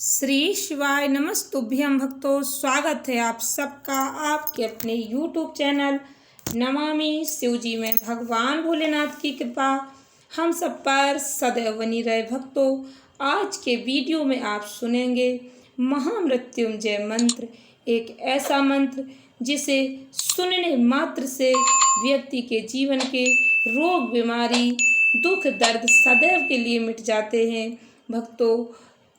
श्री शिवाय नमस्तुभ्यं भक्तों, स्वागत है आप सबका आपके अपने YouTube चैनल नमामि शिवजी में। भगवान भोलेनाथ की कृपा हम सब पर सदैव बनी रहे। भक्तों, आज के वीडियो में आप सुनेंगे महामृत्युंजय मंत्र, एक ऐसा मंत्र जिसे सुनने मात्र से व्यक्ति के जीवन के रोग बीमारी दुख दर्द सदैव के लिए मिट जाते हैं। भक्तों,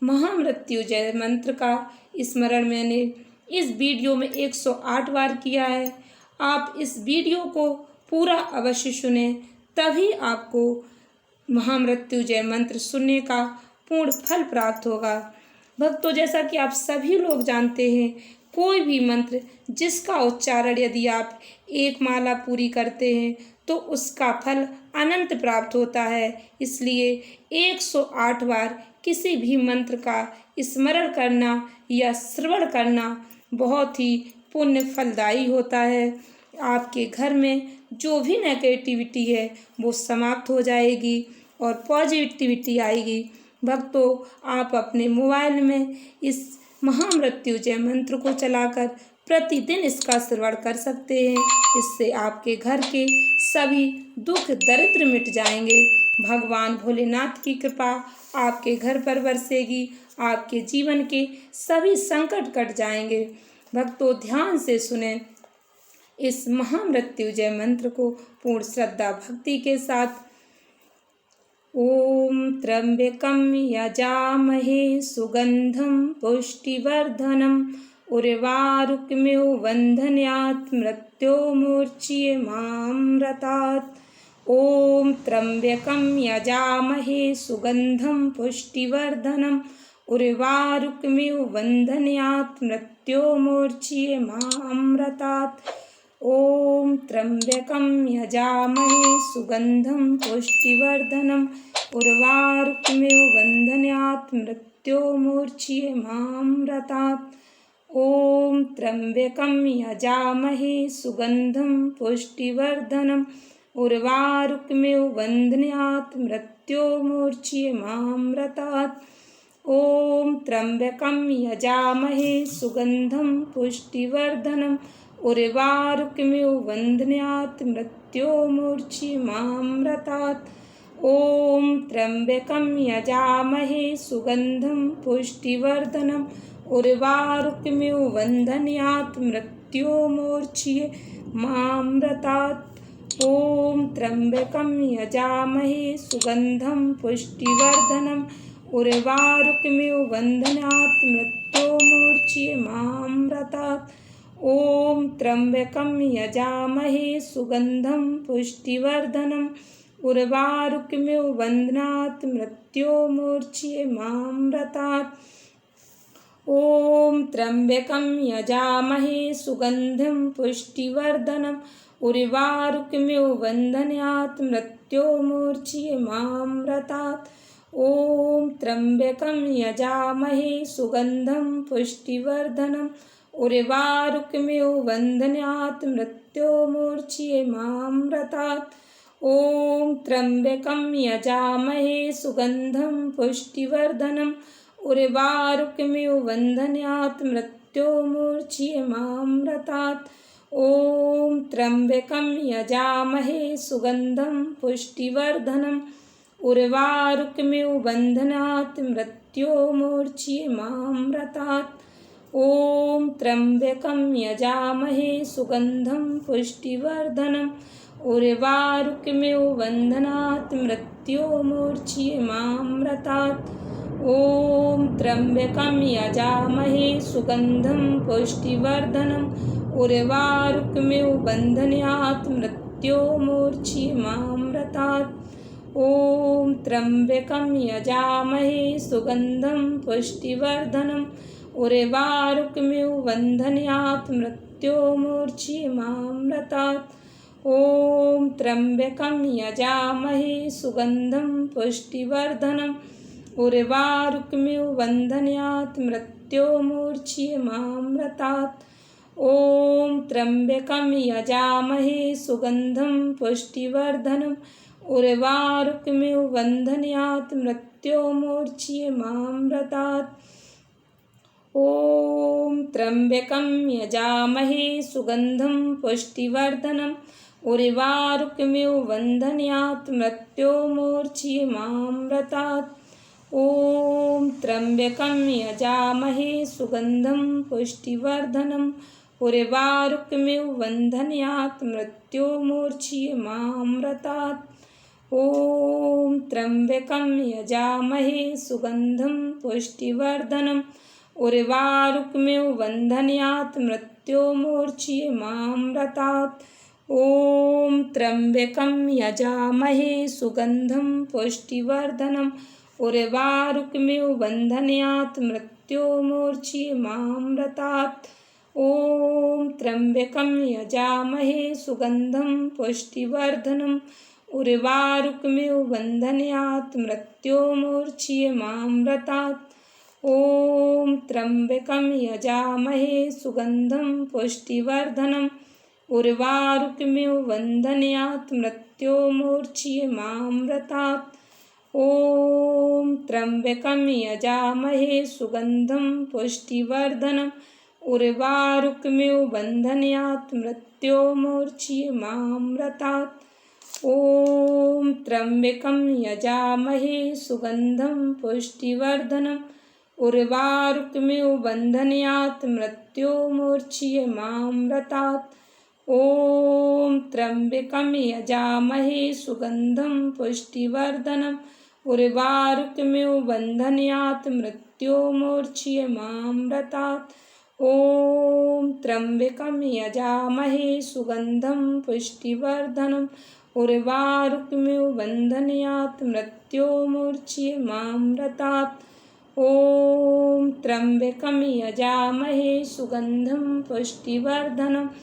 महामृत्युंजय मंत्र का स्मरण मैंने इस वीडियो में 108 बार किया है। आप इस वीडियो को पूरा अवश्य सुने, तभी आपको महामृत्युंजय मंत्र सुनने का पूर्ण फल प्राप्त होगा। भक्तों, जैसा कि आप सभी लोग जानते हैं, कोई भी मंत्र जिसका उच्चारण यदि आप एक माला पूरी करते हैं तो उसका फल अनंत प्राप्त होता है। इसलिए 108 बार किसी भी मंत्र का स्मरण करना या श्रवण करना बहुत ही पुण्य फलदायी होता है। आपके घर में जो भी नेगेटिविटी है वो समाप्त हो जाएगी और पॉजिटिविटी आएगी। भक्तों, आप अपने मोबाइल में इस महामृत्युंजय मंत्र को चलाकर प्रतिदिन इसका श्रवण कर सकते हैं। इससे आपके घर के सभी दुख दरिद्र मिट जाएंगे। भगवान भोलेनाथ की कृपा आपके घर पर बरसेगी, आपके जीवन के सभी संकट कट जाएंगे। भक्तों, ध्यान से सुने इस महामृत्युंजय मंत्र को पूर्ण श्रद्धा भक्ति के साथ। ओम त्र्यंबकं यजामहे सुगंधं पुष्टिवर्धनम् उर्वारुकमिव बन्धनात् मृत्योर्मुच्यमामृतात्। ओम त्र्यंबकं यजामहे सुगंधं पुष्टिवर्धनम् उर्वारुकमिव बन्धनात् मृत्योर्मुच्यमामृतात्। ओम त्र्यंबकं यजामहे सुगंधं पुष्टिवर्धनम् उर्वारुकमिव बन्धनात् मृत्योर्मुच्यमामृतात्। ओम त्र्यंबकं यजामहे सुगंधं पुष्टिवर्धनम् उर्वारुकमिव बन्धनात् मृत्योर्मुच्यमामृतात्। ओम त्र्यंबकं यजामहे सुगंधं पुष्टिवर्धनम् उर्वारुकमिव बन्धनात् मृत्योर्मुच्यमामृतात्। ओम त्र्यंबकं यजामहे सुगंधं पुष्टिवर्धनम् उर्वारुकमिव बन्धनात् मृत्योर्मुच्यमामृतात्। ओम त्र्यंबकं यजामहे सुगंधं पुष्टिवर्धनम् उर्वारुकमिव बन्धनात् मृत्योर्मुच्यमामृतात्। ओम त्र्यंबकं यजामहे सुगंधं पुष्टिवर्धनम् उर्वारुकमिव बन्धनात् मृत्योर्मुच्यमामृतात्। ओम त्र्यंबकं यजामहे सुगंधं पुष्टिवर्धनम् उर्वारुकमिव बन्धनात् मृत्योर्मुच्यमामृतात्। ओम त्र्यंबकं यजामहे सुगंधं पुष्टिवर्धनम् उर्वारुकमिव बन्धनात् मृत्योर्मुच्यमामृतात्। ओम त्र्यंबकं यजामहे सुगंधं पुष्टिवर्धनम् उर्वारुकमिव बन्धनात् मृत्योर्मुच्यमामृतात्। ओम त्र्यंबकं यजामहे सुगंधं पुष्टिवर्धनम् उर्वारुकमिव बन्धनात् मृत्योर्मुच्यमामृतात्। ओम त्र्यंबकं यजामहे सुगंधं पुष्टिवर्धनम् उर्वारुकमिव बन्धनात् मृत्योर्मुच्यमामृतात्। ओम त्र्यंबकं यजामहे सुगंधं पुष्टिवर्धनम् उर्वारुकमिव बन्धनात् मृत्योर्मुच्यमामृतात्। ओम त्र्यंबकं यजामहे सुगंधं पुष्टिवर्धनम् उर्वारुकमिव बन्धनात् मृत्योर्मुच्यमामृतात्। ओम त्र्यंबकं यजामहे सुगंधं पुष्टिवर्धनम् उर्वारुकमिव बन्धनात् मृत्योर्मुच्यमामृतात्। ओम त्र्यंबकं यजामहे सुगंधं पुष्टिवर्धनम् उर्वारुकमिव बन्धनात् मृत्योर्मुच्यमामृतात्। ॐ त्र्यम्बकं यजामहे सुगन्धं पुष्टिवर्धनम् उर्वारुकमिव बन्धनात् मृत्योर्मुक्षीयमामृतात्। ॐ त्र्यम्बकं यजामहे सुगन्धं पुष्टिवर्धनम् उर्वारुकमिव बन्धनात् मृत्योर्मुक्षीयमामृतात्। ॐ त्र्यम्बकं यजामहे सुगन्धं पुष्टिवर्धनम् उर्वारुकमिव बन्धनात् मृत्योर्मुक्षीयमामृतात्। ॐ त्र्यम्बकं यजामहे सुगन्धं पुष्टिवर्धनम् उर्वारुकमिव बन्धनात् मृत्योर्मुक्षीयमामृतात्। ॐ त्र्यम्बकं यजामहे सुगन्धं पुष्टिवर्धनम् उर्वारुकमिव बन्धनात् मृत्योर्मुक्षीयमामृतात्। ॐ त्र्यम्बकं यजामहे सुगन्धं पुष्टिवर्धनम् उर्वारुकमिव बन्धनात् मृत्योर्मुक्षीयमामृतात्। ॐ त्र्यम्बकं यजामहे सुगन्धं पुष्टिवर्धनम् उर्वारुकमिव बन्धनात् मृत्योर्मुक्षीयमामृतात्। ॐ त्र्यम्बकं यजामहे सुगन्धं पुष्टिवर्धनम् उर्वारुकमिव बन्धनात् मृत्योर्मुक्षीयमामृतात्। ॐ त्र्यम्बकं यजामहे सुगन्धं पुष्टिवर्धनम् उर्वारुकमिव बन्धनात् मृत्योर्मुक्षीयमामृतात्। ॐ त्र्यम्बकं यजामहे सुगन्धं पुष्टिवर्धनम् उर्वारुकमिव बन्धनात् मृत्योर्मुक्षीयमामृतात्। ॐ त्र्यम्बकं यजामहे सुगन्धं पुष्टिवर्धनम्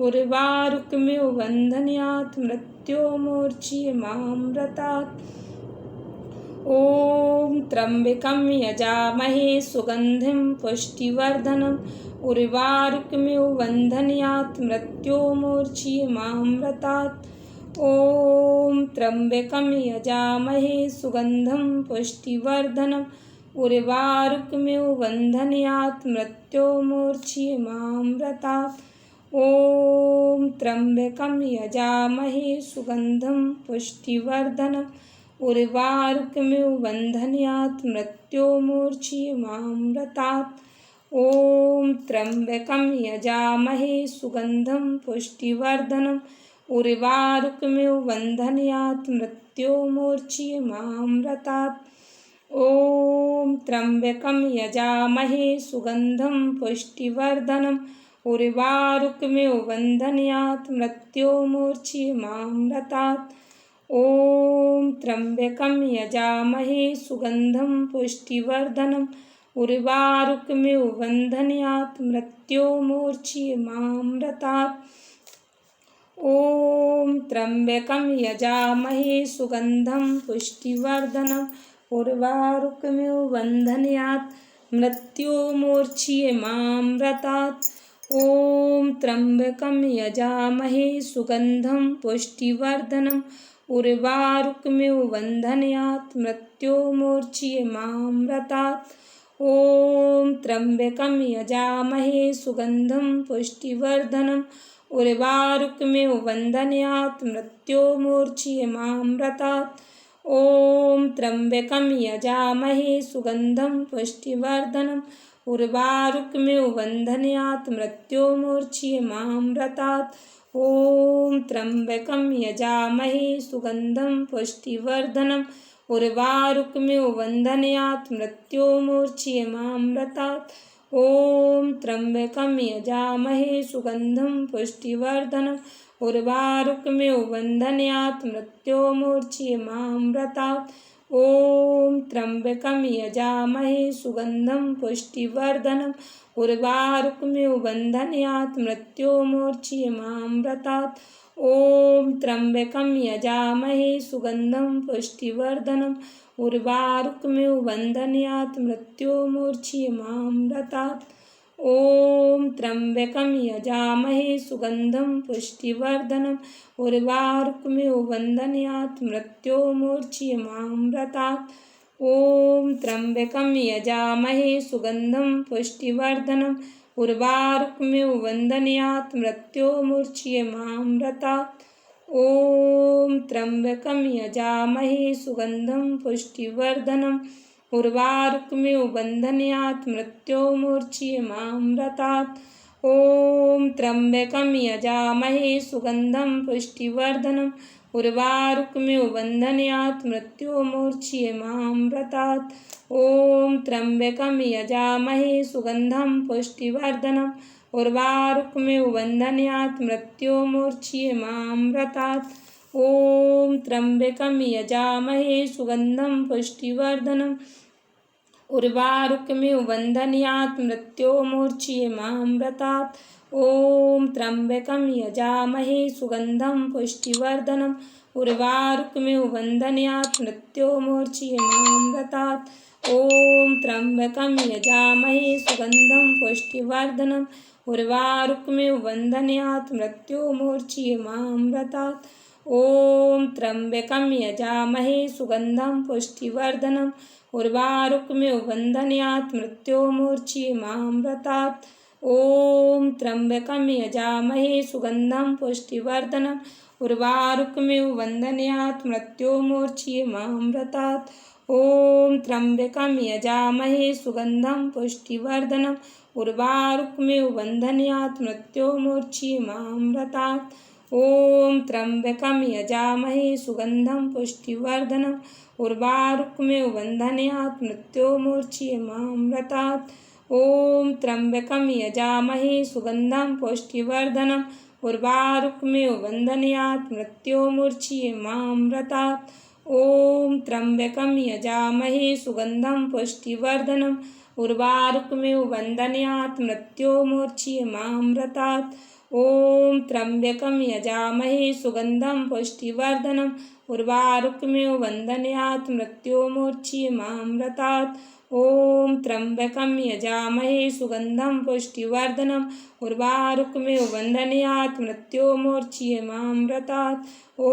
उर्वारुकमिव बन्धनात् मृत्योर्मुक्षीयमामृतात्। ॐ त्र्यम्बकं यजामहे सुगन्धं पुष्टिवर्धनम् उर्वारुकमिव बन्धनात् मृत्योर्मुक्षीयमामृतात्। ॐ त्र्यम्बकं यजामहे सुगन्धं पुष्टिवर्धनम् उर्वारुकमिव बन्धनात् मृत्योर्मुक्षीयमामृतात्। ॐ त्र्यम्बकं यजामहे सुगन्धं पुष्टिवर्धनम् उर्वारुकमिव बन्धनात् मृत्योर्मुक्षीयमामृतात्। ॐ त्र्यम्बकं यजामहे सुगन्धं पुष्टिवर्धनम् उर्वारुकमिव बन्धनात् मृत्योर्मुक्षीयमामृतात्। ॐ त्र्यम्बकं यजामहे सुगन्धं पुष्टिवर्धनम् उर्वारुकमिव बन्धनात् मृत्योर्मुक्षीयमामृतात्। ॐ त्र्यम्बकं यजामहे सुगन्धं पुष्टिवर्धनम् उर्वारुकमिव बन्धनात् मृत्योर्मुक्षीयमामृतात्। ॐ त्र्यम्बकं यजामहे सुगन्धं पुष्टिवर्धनम् उर्वारुकमिव बन्धनात् मृत्योर्मुक्षीयमामृतात्। ॐ त्र्यम्बकं यजामहे सुगन्धं पुष्टिवर्धनम् उर्वारुकमिव बन्धनात् मृत्योर्मुक्षीयमामृतात्। ॐ त्र्यम्बकं यजामहे सुगन्धं पुष्टिवर्धनम् उर्वारुकमिव बन्धनात् मृत्योर्मुक्षीयमामृतात्। ॐ त्र्यम्बकं यजामहे सुगन्धं पुष्टिवर्धनम् उर्वारुकमिव बन्धनात् मृत्योर्मुक्षीयमामृतात्। ॐ त्र्यम्बकं यजामहे सुगन्धं पुष्टिवर्धनम् उर्वारुकमिव बन्धनात् मृत्योर्मुक्षीयमामृतात्। ॐ त्र्यम्बकं यजामहे सुगन्धं पुष्टिवर्धनम् उर्वारुकमिव बन्धनात् मृत्योर्मुक्षीयमामृतात्। ॐ त्र्यम्बकं यजामहे सुगन्धं पुष्टिवर्धनम् उर्वारुकमिव बन्धनात् मृत्योर्मुक्षीयमामृतात्। ॐ त्र्यम्बकं यजामहे सुगन्धं पुष्टिवर्धनम् उर्वारुकमिव बन्धनात् मृत्योर्मुक्षीयमामृतात्। ॐ त्र्यम्बकं यजामहे सुगन्धं पुष्टिवर्धनम् उर्वारुकमिव बन्धनात् मृत्योर्मुक्षीयमामृतात्। ॐ त्र्यम्बकं यजामहे सुगन्धं पुष्टिवर्धनम् उर्वारुकमिव बन्धनात् मृत्योर्मुच्यमामृतात्। ॐ त्र्यम्बकं यजामहे सुगन्धं पुष्टिवर्धनम् उर्वारुकमिव बन्धनात् मृत्योर्मुच्यमामृतात्। ॐ त्र्यम्बकं यजामहे सुगन्धं पुष्टिवर्धनम् उर्वारुकमिव बन्धनात् मृत्योर्मुच्यमामृतात्। ॐ त्र्यम्बकं यजामहे सुगन्धं पुष्टिवर्धनम् उर्वारुकमिव बन्धनात् मृत्योर्मुच्यमामृतात्। ॐ त्र्यम्बकं यजामहे सुगन्धं पुष्टिवर्धनम् उर्वारुकमिव बन्धनात् मृत्योर्मुच्यमामृतात्। ॐ त्र्यम्बकं यजामहे सुगन्धं पुष्टिवर्धनम् उर्वारुकमिव बन्धनात् मृत्योर्मुच्यमामृतात्। ॐ त्र्यम्बकं यजामहे सुगन्धं पुष्टिवर्धनम् उर्वारुकमिव बन्धनात् मृत्योर्मुच्यमामृतात्। ॐ त्र्यम्बकं यजामहे सुगन्धं पुष्टिवर्धनम् उर्वारुकमिव बन्धनात् मृत्योर्मुच्यमामृतात्। ॐ त्र्यम्बकं यजामहे सुगन्धं पुष्टिवर्धनम् उर्वारुकमिव बन्धनात् मृत्योर्मुच्यमामृतात्। ॐ त्र्यम्बकं यजामहे सुगन्धं पुष्टिवर्धनम् उर्वारुकमिव बन्धनात् मृत्योर्मुच्यमामृतात्। ॐ त्र्यम्बकं यजामहे सुगन्धं पुष्टिवर्धनम् उर्वारुकमिव बन्धनात् मृत्योर्मुच्यमामृतात्। ॐ त्र्यम्बकं यजामहे सुगन्धं पुष्टिवर्धनम् उर्वारुकमिव बन्धनात् मृत्योर्मुच्यमामृतात्। ॐ त्र्यम्बकं यजामहे सुगन्धं पुष्टिवर्धनम् उर्वारुकमिव बन्धनात् मृत्योर्मुच्यमामृतात्। ॐ त्र्यम्बकं यजामहे सुगन्धं पुष्टिवर्धनम् उर्वारुकमिव बन्धनात् मृत्योर्मुच्यमामृतात्। ॐ त्र्यम्बकं यजामहे सुगन्धं पुष्टिवर्धनम् उर्वारुकमिव बन्धनात् मृत्योर्मुच्यमामृतात्। ॐ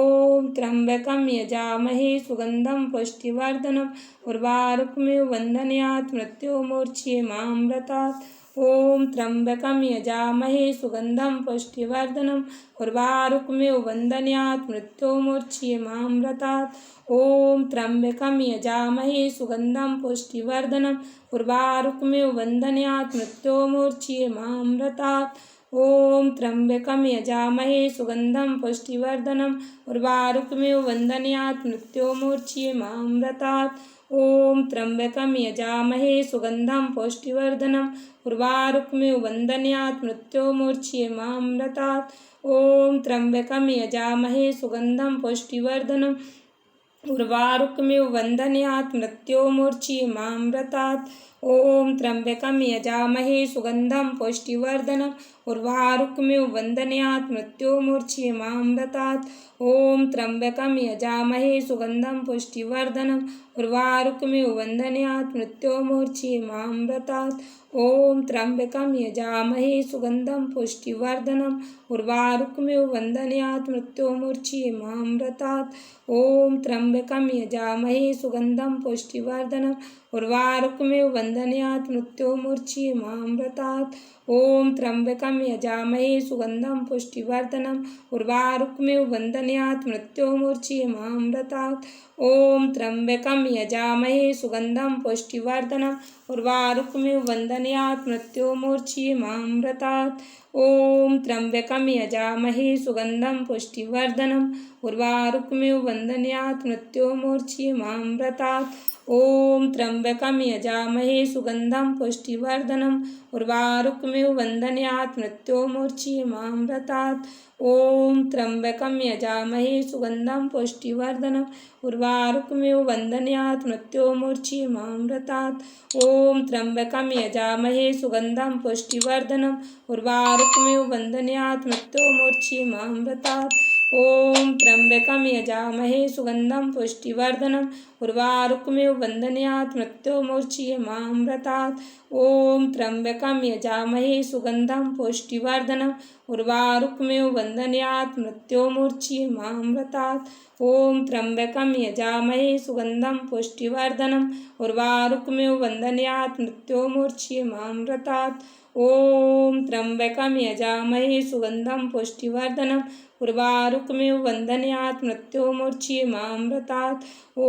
त्र्यम्बकं यजामहे सुगन्धं पुष्टिवर्धनम् उर्वारुकमिव बन्धनात् मृत्योर्मुच्यमामृतात्। ॐ त्र्यम्बकं यजामहे सुगन्धं पुष्टिवर्धनम् उर्वारुकमिव बन्धनात् मृत्योर्मुच्यमामृतात्। ॐ त्र्यम्बकं यजामहे सुगन्धं पुष्टिवर्धनम् उर्वारुकमिव बन्धनात् मृत्योर्मुच्यमामृतात्। ॐ त्र्यम्बकं यजामहे सुगन्धं पुष्टिवर्धनम् उर्वारुकमिव बन्धनात् मृत्योर्मुच्यमामृतात्। ॐ त्र्यम्बकं यजामहे सुगन्धं पुष्टिवर्धनम् उर्वारुकमिव बन्धनात् मृत्योर्मुच्यमामृतात्। ॐ त्र्यम्बकं यजामहे सुगन्धं पुष्टिवर्धनम् उर्वारुकमिव बन्धनात् मृत्योर्मुच्यमामृतात्। ॐ त्र्यम्बकं यजामहे सुगन्धं पुष्टिवर्धनम् उर्वारुकमिव बन्धनात् मृत्योर्मुच्यमामृतात्। ॐ त्र्यम्बकं यजामहे सुगन्धं पुष्टिवर्धनम् उर्वारुकमिव बन्धनात् मृत्योर्मुच्यमामृतात्। ॐ त्र्यम्बकं यजामहे सुगन्धं पुष्टिवर्धनम् उर्वारुकमिव बन्धनात् मृत्योर्मुच्यमामृतात्। ॐ त्र्यम्बकं यजामहे सुगन्धं पुष्टिवर्धनम् उर्वारुकमिव बन्धनात् मृत्योर्मुच्यमामृतात्। ॐ त्र्यम्बकं यजामहे सुगन्धं पुष्टिवर्धनम् उर्वारुकमिव बन्धनात् मृत्योर्मुच्यमामृतात्। ॐ त्र्यम्बकं यजामहे सुगन्धं पुष्टिवर्धनम् उर्वारुकमिव बन्धनात् मृत्योर्मुच्यमामृतात्। ॐ त्र्यम्बकं यजामहे सुगन्धं पुष्टिवर्धनम् उर्वारुकमिव बन्धनात् मृत्योर्मुच्यमामृतात्। ॐ त्र्यम्बकं यजामहे सुगन्धं पुष्टिवर्धनम् उर्वारुकमिव बन्धनात् मृत्योर्मुच्यमामृतात्। ॐ त्र्यम्बकं यजामहे सुगन्धं पुष्टिवर्धनम् उर्वारुकमिव बन्धनात् मृत्योर्मुच्यमामृतात्। ॐ त्र्यम्बकं यजामहे सुगन्धं पुष्टिवर्धनम् उर्वारुकमिव बन्धनात् मृत्योर्मुच्यमामृतात्। ॐ त्र्यम्बकं यजामहे सुगन्धं पुष्टिवर्धनम् उर्वारुकमिव बन्धनात् मृत्योर्मुच्यमामृतात्। ॐ त्र्यम्बकं यजामहे सुगन्धं पुष्टिवर्धनम् उर्वारुकमेव वन्दन्यात् मृत्योर्मुच्यमामृतात्। ॐ त्र्यम्बकं यजामहे सुगन्धं पुष्टिवर्धनम् उर्वारुकमेव वन्दन्यात् मृत्योर्मुच्यमामृतात्। ॐ त्र्यम्बकं यजामहे सुगन्धं पुष्टिवर्धनम् उर्वारुकमेव वन्दन्यात् मृत्योर्मुच्यमामृतात्। ॐ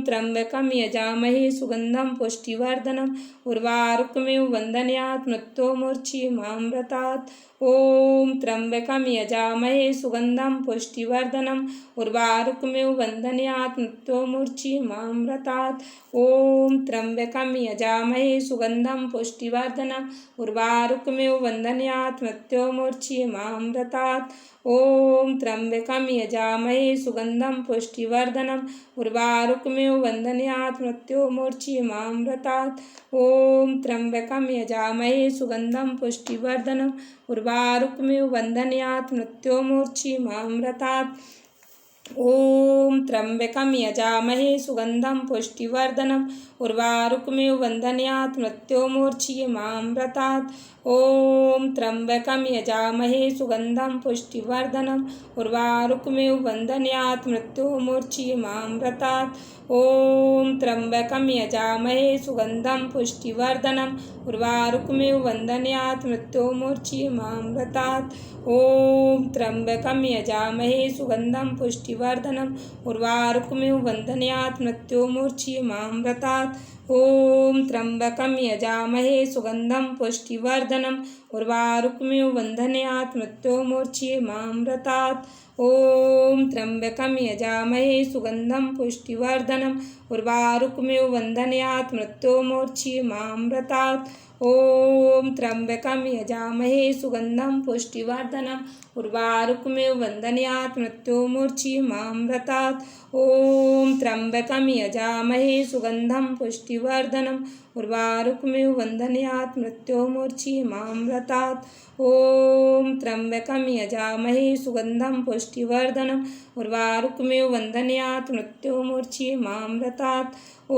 त्र्यम्बकं यजामहे सुगन्धं पुष्टिवर्धनम् उर्वारुकमेव वन्दन्यात् मृत्योर्मुच्यमामृतात्। ॐ त्र्यम्बकं यजामहे सुगन्धं पुष्टिवर्धनम् उर्वारुकमेव वन्दन्यात् मृत्योर्मुच्यमामृतात्। ॐ त्र्यम्बकं यजामहे सुगन्धं पुष्टिवर्धनम् उर्वारुकमेव वन्दन्यात् मृत्योर्मुच्यमामृतात्। ॐ त्र्यम्बकं यजामहे सुगन्धं पुष्टिवर्धनम् उर्वारुकमेव वन्दन्यात् मृत्योर्मुच्यमामृतात्। ॐ त्र्यम्बकं यजामहे सुगन्धं पुष्टिवर्धनम् उर्वारुकमेव वन्दन्यात् मृत्योर्मुच्यमामृतात्। ॐ त्र्यम्बकं यजामहे सुगन्धं पुष्टिवर्धनम् उर्वारुकमेव वन्दन्यात् मृत्योर्मुच्यमामृतात्। ॐ त्र्यम्बकं यजामहे सुगन्धं पुष्टिवर्धनम् उर्वारुकमेव वन्दन्यात् मृत्योर्मुच्यमामृतात्। ॐ त्र्यम्बकं यजामहे सुगन्धं पुष्टिवर्धनम् उर्वारुकमेव वन्दन्यात् मृत्योर्मुच्यमामृतात्। ॐ त्र्यम्बकं यजामहे सुगन्धं पुष्टिवर्धनम् उर्वारुकमेव वन्दन्यात् मृत्योर्मुच्यमामृतात्। ॐ त्र्यम्बकं यजामहे सुगन्धं पुष्टिवर्धनम् उर्वारुकमेव वन्दन्यात् मृत्योर्मुच्यमामृतात्। ॐ त्र्यम्बकं यजामहे सुगन्धं पुष्टिवर्धनम् उर्वारुकमेव वन्दन्यात् मृत्योर्मुच्यमामृतात्। ॐ त्र्यम्बकं यजामहे सुगन्धं पुष्टिवर्धनम् उर्वारुकमेव वन्दन्यात् मृत्योर्मुच्यमामृतात्। ॐ त्र्यम्बकं यजामहे सुगन्धं पुष्टिवर्धनम् उर्वारुकमेव वन्दन्यात् मृत्योर्मुच्यमामृतात्। ॐ त्र्यम्बकं यजामहे सुगन्धं पुष्टिवर्धनम् उर्वारुकमेव वन्दन्यात् मृत्योर्मुच्यमामृतात्। ॐ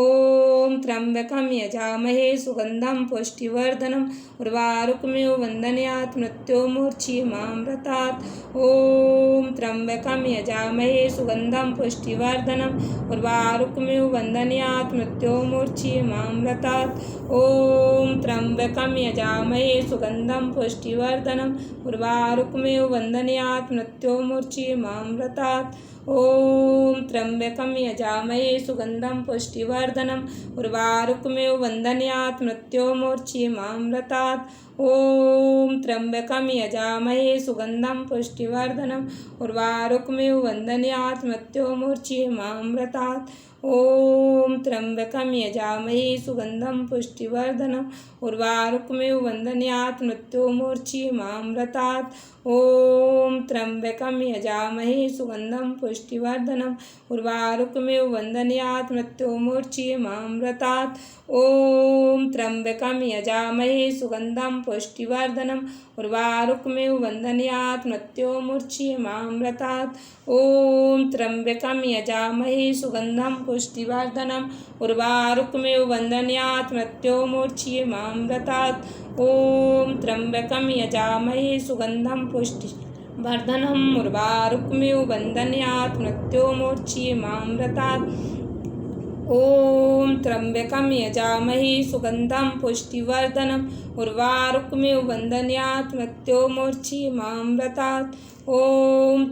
त्र्यम्बकं यजामहे सुगन्धं पुष्टिवर्धनम् उर्वारुकमेव वन्दन्यात् मृत्योर्मुच्यमामृतात्। ॐ त्र्यम्बकं यजामहे सुगन्धं पुष्टिवर्धनम् उर्वारुकमेव वन्दन्यात् मृत्योर्मुच्यमामृतात्। ॐ त्र्यम्बकं यजामहे सुगन्धं पुष्टिवर्धनम् उर्वारुकमेव वन्दन्यात् मृत्योर्मुच्यमामृतात्। ॐ त्र्यम्बकं यजामहे सुगन्धं पुष्टिवर्धनम् उर्वारुकमेव वन्दन्यात् मृत्योर्मुच्यमामृतात्। ॐ त्र्यम्बकं यजामहे सुगन्धं पुष्टिवर्धनम् उर्वारुकमेव वन्दन्यात् मृत्योर्मुच्यमामृतात्। ॐ त्र्यम्बकं यजामहे सुगन्धं पुष्टिवर्धनम् उर्वारुकमेव वन्दन्यात् मृत्योर्मुच्यमामृतात्। ॐ त्र्यम्बकं यजामहे सुगन्धं पुष्टिवर्धनम् उर्वारुकमेव वन्दन्यात् मृत्योर्मुच्यमामृतात्। ॐ त्र्यम्बकं यजामहे सुगन्धं पुष्टिवर्धनम् उर्वारुकमेव वन्दन्यात् मृत्योर्मुच्यमामृतात्। ॐ त्र्यम्बकं यजामहे सुगन्धं पुष्टिवर्धनम् उर्वारुकमेव वन्दन्यात् मृत्योर्मुच्यमामृतात्। ॐ त्र्यम्बकं यजामहे सुगन्धं पुष्टिवर्धनम् उर्वारुकमेव वन्दन्यात् मृत्योर्मुच्यमामृतात्। ॐ त्र्यम्बकं यजामहे सुगन्धं पुष्टिवर्धनम् उर्वारुकमेव वन्दन्यात् मृत्योर्मुच्यमामृतात्। ॐ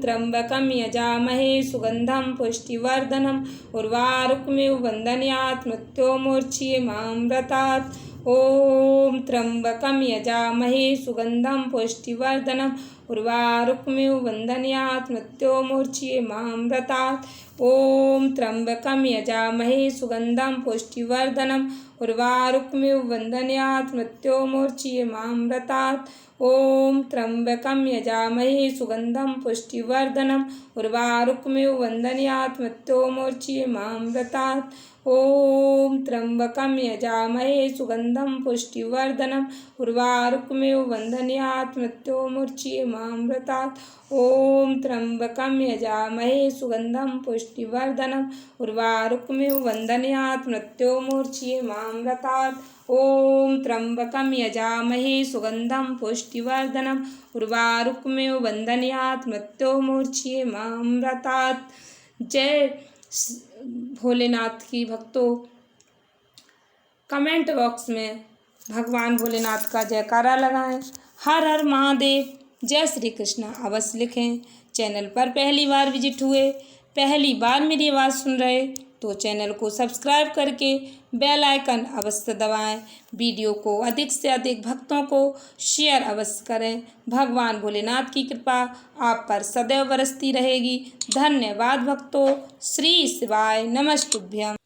त्र्यम्बकं यजामहे सुगन्धं पुष्टिवर्धनम् उर्वारुकमेव वन्दन्यात् मृत्योर्मुच्यमामृतात्। ॐ त्र्यम्बकं यजामहे सुगन्धं पुष्टिवर्धनम् उर्वारुकमेव वन्दन्यात् मृत्योर्मुच्यमामृतात्। ॐ त्र्यम्बकं यजामहे सुगन्धं पुष्टिवर्धनम् उर्वारुकमेव वन्दन्यात् मृत्योर्मुच्यमामृतात्। ॐ त्र्यम्बकं यजामहे सुगन्धं पुष्टिवर्धनम् उर्वारुकमेव वन्दन्यात् मृत्योर्मुच्यमामृतात्। ॐ त्र्यम्बकं यजामहे सुगन्धं पुष्टिवर्धनम् उर्वारुकमेव वन्दन्यात् मृत्योर्मुच्यमामृतात्। मुच्येमामृतात्। ओम त्र्यंबकं यजामहे सुगंधं पुष्टिवर्धनम् उर्वारुकमिव बन्धनात् मृत्योर्मुच्येमामृतात्। ओम त्र्यंबकं यजामहे सुगंधं पुष्टिवर्धनम् उर्वारुकमिव बन्धनात् मृत्योर्मुच्येमामृतात्। जय भोलेनाथ की भक्तों, कमेंट बॉक्स में भगवान भोलेनाथ का जयकारा लगाएं। हर हर महादेव, जय श्री कृष्ण अवश्य लिखें। चैनल पर पहली बार विजिट हुए, पहली बार मेरी आवाज़ सुन रहे तो चैनल को सब्सक्राइब करके बेल आइकन अवश्य दबाएं। वीडियो को अधिक से अधिक भक्तों को शेयर अवश्य करें। भगवान भोलेनाथ की कृपा आप पर सदैव बरसती रहेगी। धन्यवाद भक्तों। श्री शिवाय नमस्तुभ्यम।